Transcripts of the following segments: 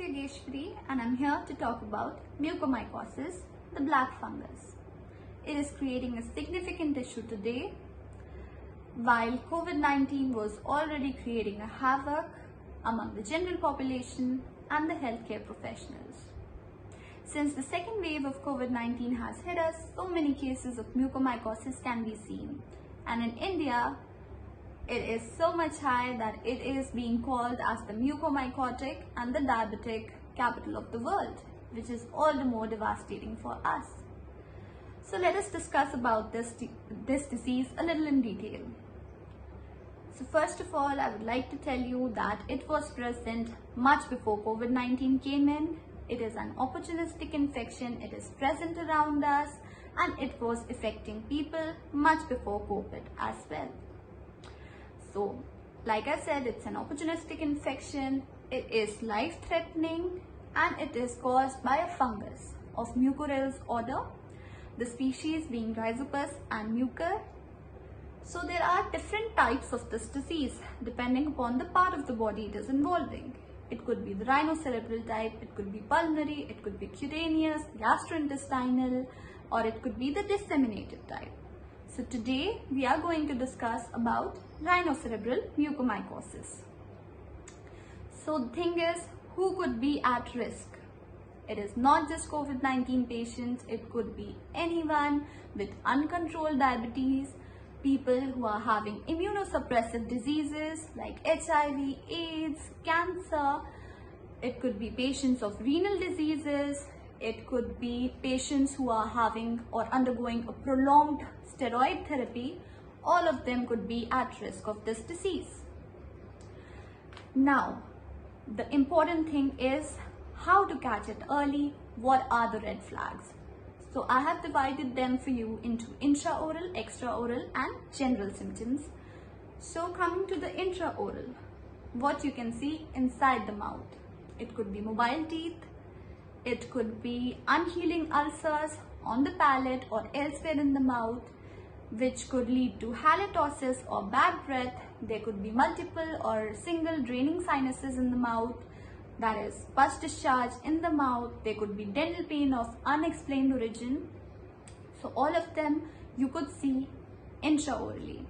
Yogeshwari and I'm here to talk about mucormycosis, the black fungus. It is creating a significant issue today while COVID-19 was already creating a havoc among the general population and the healthcare professionals. Since the second wave of COVID-19 has hit us, so many cases of mucormycosis can be seen. And in India, it is so much high that it is being called as the mucormycotic and the diabetic capital of the world, which is all the more devastating for us. So let us discuss about this disease a little in detail. So first of all, I would like to tell you that it was present much before COVID-19 came in. It is an opportunistic infection. It is present around us and it was affecting people much before COVID as well. So, like I said, it's an opportunistic infection, it is life-threatening and it is caused by a fungus of Mucorales order, the species being Rhizopus and Mucor. So there are different types of this disease depending upon the part of the body it is involving. It could be the rhinocerebral type, it could be pulmonary, it could be cutaneous, gastrointestinal, or it could be the disseminated type. So today we are going to discuss about rhinocerebral mucormycosis. So the thing is, who could be at risk? It is not just COVID-19 patients, it could be anyone with uncontrolled diabetes, people who are having immunosuppressive diseases like HIV, AIDS, cancer. It could be patients of renal diseases. It could be patients who are having or undergoing a prolonged steroid therapy. All of them could be at risk of this disease. Now, the important thing is how to catch it early. What are the red flags? So I have divided them for you into intraoral, extraoral and general symptoms. So coming to the intraoral, what you can see inside the mouth. It could be mobile teeth. It could be unhealing ulcers on the palate or elsewhere in the mouth, which could lead to halitosis or bad breath. There could be multiple or single draining sinuses in the mouth, that is pus discharge in the mouth. There could be dental pain of unexplained origin. So all of them you could see intraorally.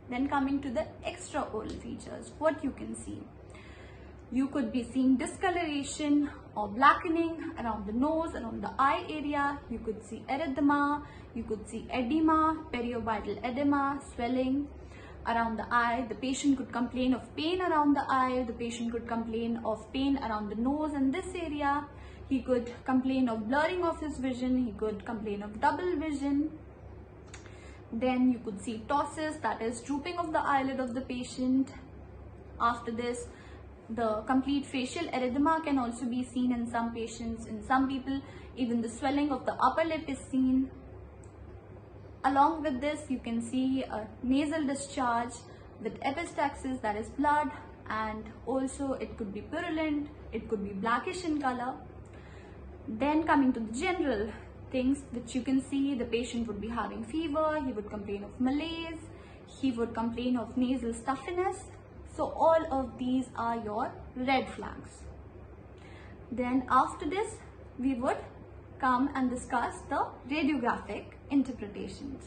Then coming to the extraoral features, what you can see. You could be seeing discoloration or blackening around the nose, around the eye area. You could see erythema, you could see edema, periorbital edema, swelling around the eye. The patient could complain of pain around the eye. The patient could complain of pain around the nose and this area. He could complain of blurring of his vision. He could complain of double vision. Then you could see ptosis, that is drooping of the eyelid of the patient. After this, the complete facial erythema can also be seen in some patients. In some people, even the swelling of the upper lip is seen. Along with this, you can see a nasal discharge with epistaxis, that is blood, and also it could be purulent, it could be blackish in color. Then coming to the general things which you can see, the patient would be having fever, he would complain of malaise, he would complain of nasal stuffiness. So all of these are your red flags. Then after this, we would come and discuss the radiographic interpretations.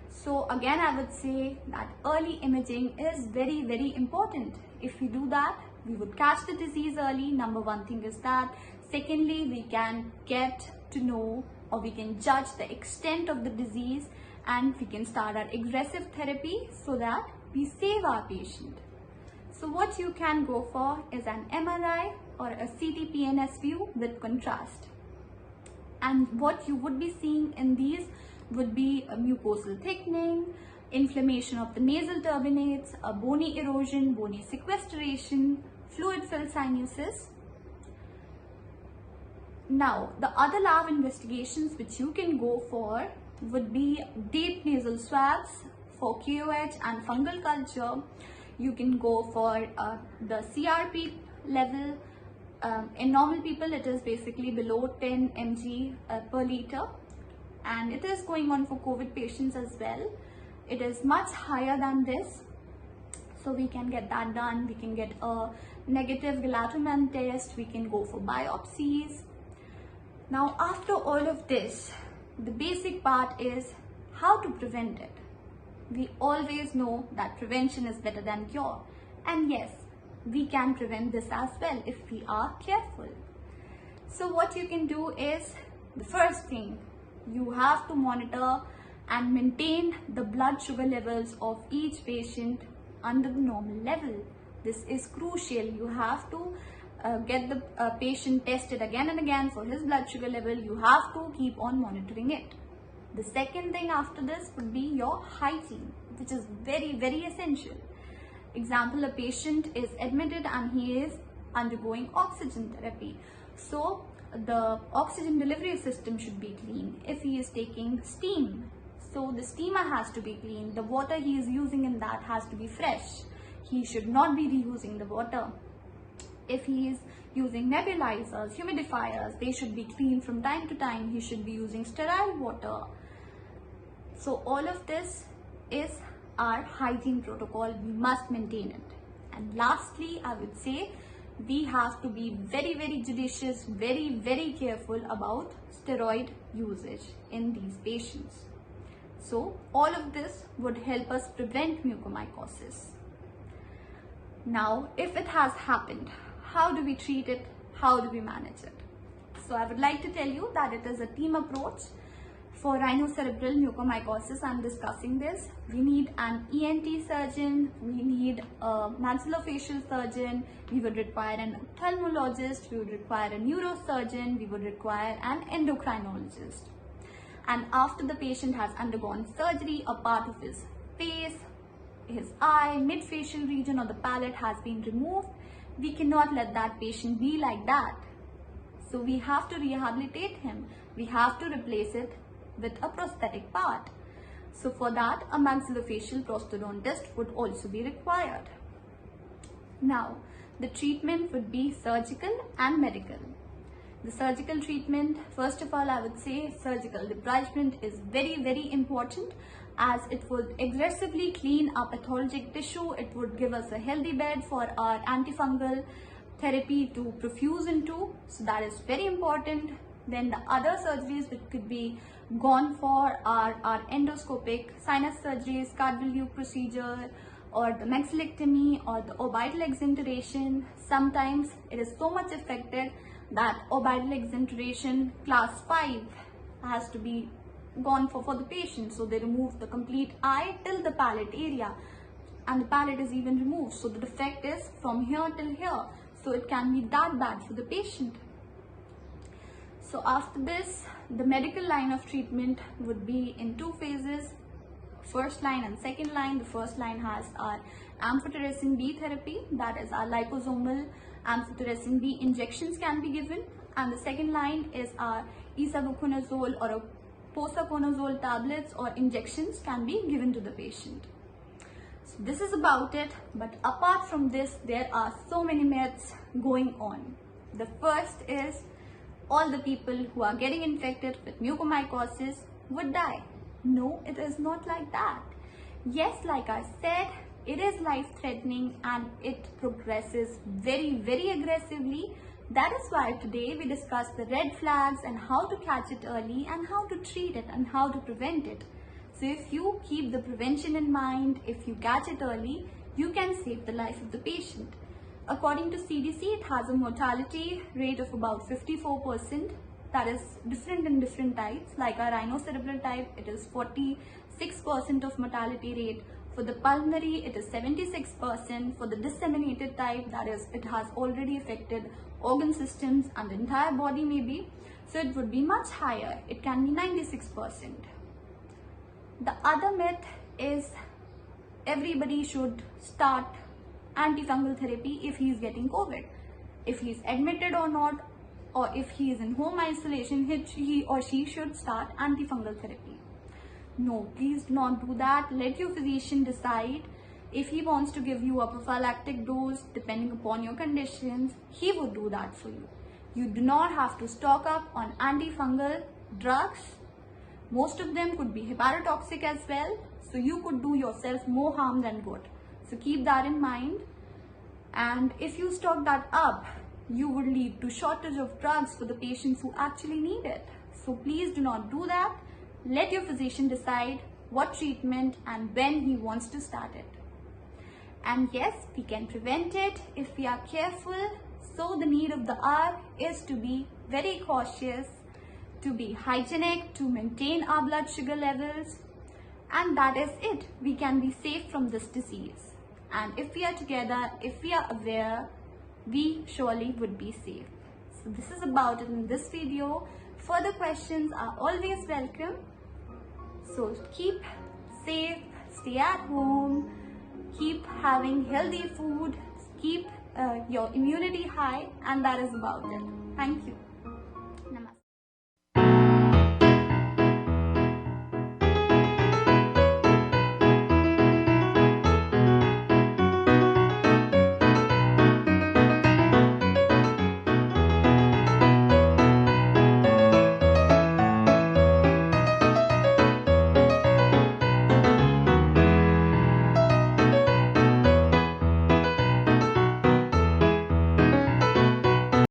So again, I would say that early imaging is very, very important. If we do that, we would catch the disease early. Number one thing is that. Secondly, we can get to know or we can judge the extent of the disease and we can start our aggressive therapy so that we save our patient. So what you can go for is an MRI or a CT-PNS view with contrast. And what you would be seeing in these would be a mucosal thickening, inflammation of the nasal turbinates, a bony erosion, bony sequestration, fluid-filled sinuses. Now, the other lab investigations which you can go for would be deep nasal swabs for KOH and fungal culture. You can go for the CRP level. In normal people, it is basically below 10 mg per liter, and it is going on for COVID patients as well. It is much higher than this, so we can get that done. We can get a negative Galatherman test, we can go for biopsies. Now, after all of this, the basic part is how to prevent it. We always know that prevention is better than cure. And yes, we can prevent this as well if we are careful. So what you can do is, the first thing, you have to monitor and maintain the blood sugar levels of each patient under the normal level. This is crucial. You have to get the patient tested again and again for his blood sugar level. You have to keep on monitoring it. The second thing after this would be your hygiene, which is very, very essential. Example, a patient is admitted and he is undergoing oxygen therapy. So the oxygen delivery system should be clean. If he is taking steam, so the steamer has to be clean. The water he is using in that has to be fresh. He should not be reusing the water. If he is using nebulizers, humidifiers, they should be cleaned from time to time. He should be using sterile water. So all of this is our hygiene protocol. We must maintain it. And lastly, I would say we have to be very, very judicious, very, very careful about steroid usage in these patients. So all of this would help us prevent mucormycosis. Now, if it has happened, how do we treat it? How do we manage it? So I would like to tell you that it is a team approach. For rhinocerebral mucormycosis, I'm discussing this. We need an ENT surgeon, we need a maxillofacial surgeon, we would require an ophthalmologist, we would require a neurosurgeon, we would require an endocrinologist. And after the patient has undergone surgery, a part of his face, his eye, mid-facial region or the palate has been removed, we cannot let that patient be like that. So we have to rehabilitate him. We have to replace it with a prosthetic part. So for that, a maxillofacial prosthodontist would also be required. Now, the treatment would be surgical and medical. The surgical treatment, first of all, I would say surgical debridement is very, very important, as it would aggressively clean up pathologic tissue. It would give us a healthy bed for our antifungal therapy to perfuse into. So that is very important. Then the other surgeries which could be gone for are our endoscopic sinus surgeries, Cardwell-Luke procedure, or the maxillectomy or the orbital exenteration. Sometimes it is so much affected that orbital exenteration class 5 has to be gone for the patient. So they remove the complete eye till the palate area, and the palate is even removed. So the defect is from here till here. So it can be that bad for the patient. So after this, the medical line of treatment would be in two phases, first line and second line. The first line has our amphotericin B therapy, that is our liposomal amphotericin B injections can be given, and the second line is our isavuconazole or a posaconazole tablets or injections can be given to the patient. So this is about it, but apart from this, there are so many myths going on. The first is all the people who are getting infected with mucormycosis would die. No, it is not like that. Yes, like I said, it is life-threatening and it progresses very, very aggressively. That is why today we discuss the red flags and how to catch it early and how to treat it and how to prevent it. So if you keep the prevention in mind, if you catch it early, you can save the life of the patient. According to CDC, it has a mortality rate of about 54%. That is different in different types. Like our rhinocerebral type, it is 46% of mortality rate. For the pulmonary, it is 76%. For the disseminated type, that is, it has already affected organ systems and the entire body maybe. So it would be much higher. It can be 96%. The other myth is everybody should start antifungal therapy if he is getting COVID. If he is admitted or not, or if he is in home isolation, he or she should start antifungal therapy. No, please do not do that. Let your physician decide. If he wants to give you a prophylactic dose depending upon your conditions, he would do that for you. You do not have to stock up on antifungal drugs. Most of them could be hepatotoxic as well. So you could do yourself more harm than good. So keep that in mind. And if you stock that up, you would lead to shortage of drugs for the patients who actually need it. So please do not do that. Let your physician decide what treatment and when he wants to start it. And yes, we can prevent it if we are careful. So the need of the hour is to be very cautious, to be hygienic, to maintain our blood sugar levels. And that is it. We can be safe from this disease. And if we are together, if we are aware, we surely would be safe. So this is about it in this video. Further questions are always welcome. So keep safe, stay at home, keep having healthy food, keep your immunity high, and that is about it. Thank you.